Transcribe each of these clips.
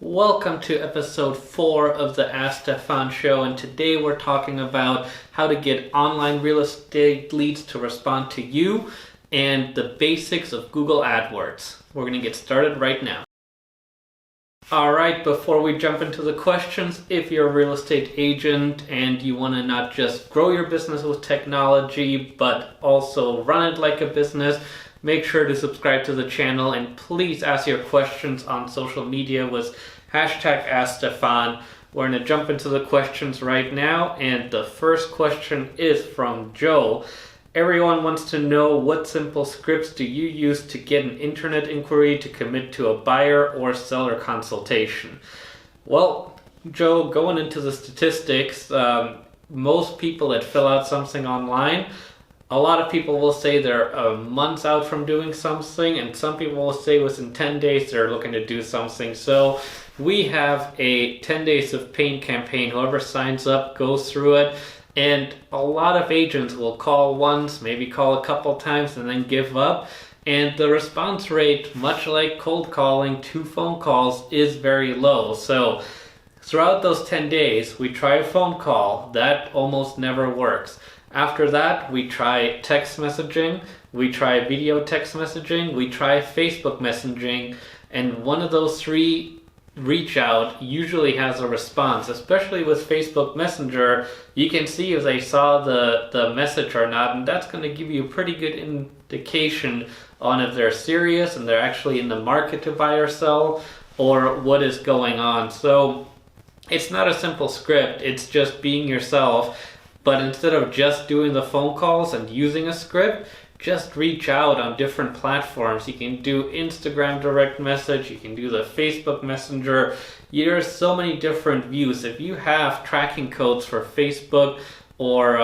Welcome to episode 4 of the Ask Stefan show, and today we're talking about how to get online real estate leads to respond to you and the basics of Google AdWords. We're going to get started right now. Alright, before we jump into the questions, if you're a real estate agent and you want to not just grow your business with technology but also run it like a business, make sure to subscribe to the channel and please ask your questions on social media with hashtag askstefan. We're going to jump into the questions right now, and the first question is from Joe. Everyone wants to know, what simple scripts do you use to get an internet inquiry to commit to a buyer or seller consultation? Well, Joe, going into the statistics, most people that fill out something online, a lot of people will say they're months out from doing something, and some people will say within 10 days they're looking to do something. So we have a 10 days of pain campaign. Whoever signs up goes through it, and a lot of agents will call once, maybe call a couple times, and then give up. And the response rate, much like cold calling, 2 phone calls, is very low. So throughout those 10 days, we try a phone call. That almost never works. After that, we try text messaging, we try video text messaging, we try Facebook messaging, and one of those 3 reach out usually has a response. Especially with Facebook Messenger, you can see if they saw the message or not, and that's going to give you a pretty good indication on if they're serious and they're actually in the market to buy or sell, or what is going on. So it's not a simple script, it's just being yourself. But instead of just doing the phone calls and using a script, just reach out on different platforms. You can do Instagram direct message, you can do the Facebook Messenger. There's so many different views. If you have tracking codes for Facebook or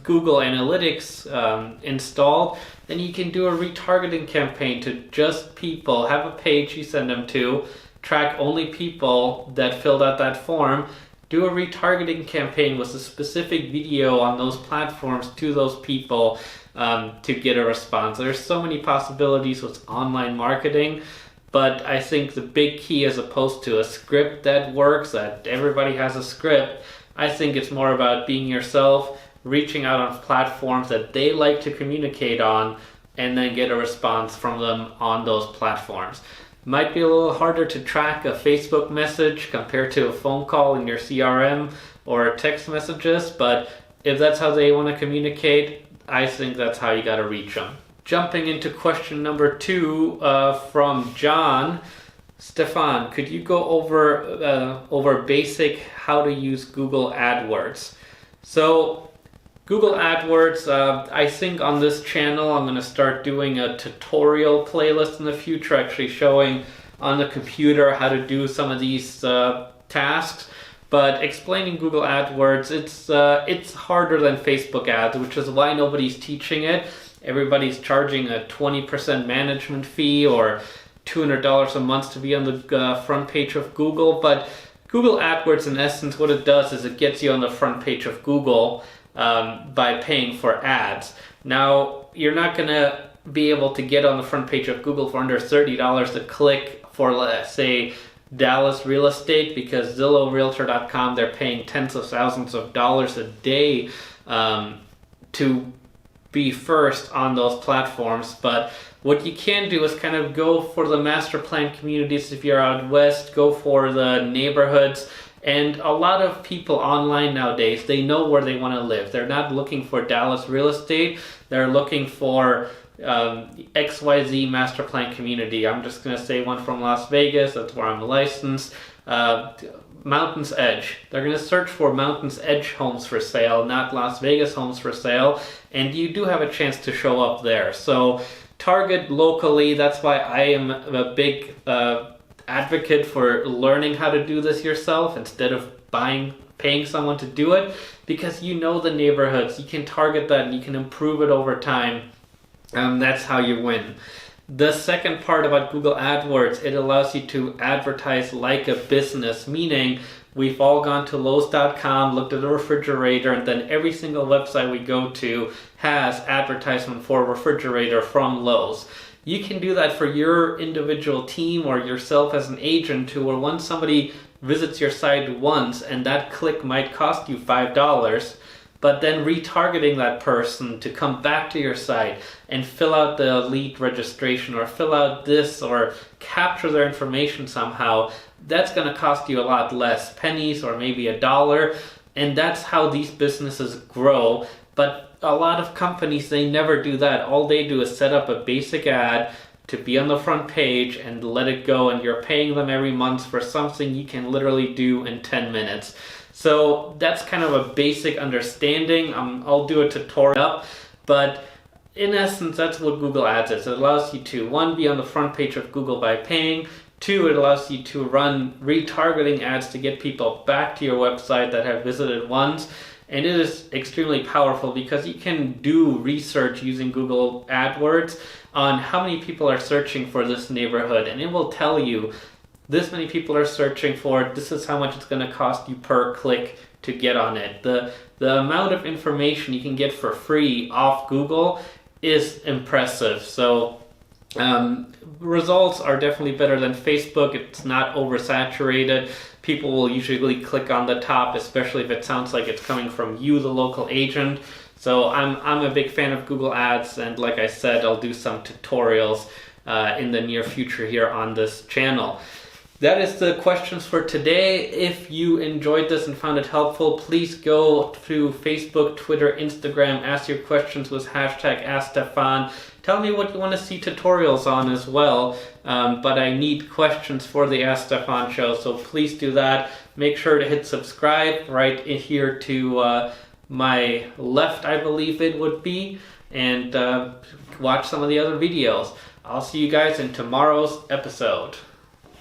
Google Analytics installed, then you can do a retargeting campaign to just people. Have a page you send them to, track only people that filled out that form. Do a retargeting campaign with a specific video on those platforms to those people to get a response. There's so many possibilities with online marketing, but I think the big key, as opposed to a script that works, that everybody has a script, I think it's more about being yourself, reaching out on platforms that they like to communicate on, and then get a response from them on those platforms. Might be a little harder to track a Facebook message compared to a phone call in your CRM or text messages, but if that's how they want to communicate, I think that's how you got to reach them. Jumping into question number 2 from John. Stefan, could you go over basic how to use Google AdWords? So Google AdWords, I think on this channel I'm going to start doing a tutorial playlist in the future, actually showing on the computer how to do some of these tasks. But explaining Google AdWords, it's harder than Facebook ads, which is why nobody's teaching it. Everybody's charging a 20% management fee or $200 a month to be on the front page of Google. But Google AdWords, in essence, what it does is it gets you on the front page of Google by paying for ads. Now, you're not going to be able to get on the front page of Google for under $30 to click for, let's say, Dallas real estate, because Zillow, Realtor.com, they're paying tens of thousands of dollars a day to be first on those platforms. But what you can do is kind of go for the master plan communities. If you're out west, go for the neighborhoods. And a lot of people online nowadays, they know where they want to live. They're not looking for Dallas real estate. They're looking for XYZ master plan community. I'm just going to say one from Las Vegas. That's where I'm licensed. Mountain's Edge. They're going to search for Mountain's Edge homes for sale, not Las Vegas homes for sale. And you do have a chance to show up there. So target locally. That's why I am a big advocate for learning how to do this yourself instead of paying someone to do it, because you know the neighborhoods, you can target that and you can improve it over time. That's how you win. The second part about Google AdWords, it allows you to advertise like a business, meaning we've all gone to Lowe's.com, looked at a refrigerator, and then every single website we go to has advertisement for a refrigerator from Lowe's. You can do that for your individual team or yourself as an agent too, where once somebody visits your site once and that click might cost you $5, but then retargeting that person to come back to your site and fill out the lead registration or fill out this or capture their information somehow, that's going to cost you a lot less, pennies or maybe $1. And that's how these businesses grow. But a lot of companies, they never do that. All they do is set up a basic ad to be on the front page and let it go, and you're paying them every month for something you can literally do in 10 minutes. So that's kind of a basic understanding. I'll do a tutorial up, but in essence, that's what Google Ads is. It allows you to, one, be on the front page of Google by paying. Two, it allows you to run retargeting ads to get people back to your website that have visited once. And it is extremely powerful because you can do research using Google AdWords on how many people are searching for this neighborhood. And it will tell you this many people are searching for it. This is how much it's going to cost you per click to get on it. The amount of information you can get for free off Google is impressive. So results are definitely better than Facebook. It's not oversaturated. People will usually click on the top, especially if it sounds like it's coming from you, the local agent. So I'm a big fan of Google Ads, and like I said, I'll do some tutorials in the near future here on this channel. That is the questions for today. If you enjoyed this and found it helpful, please go to Facebook, Twitter, Instagram, ask your questions with hashtag askstefan. Tell me what you want to see tutorials on as well, but I need questions for the Ask Stefan show, so please do that. Make sure to hit subscribe right in here to my left, I believe it would be, and watch some of the other videos. I'll see you guys in tomorrow's episode.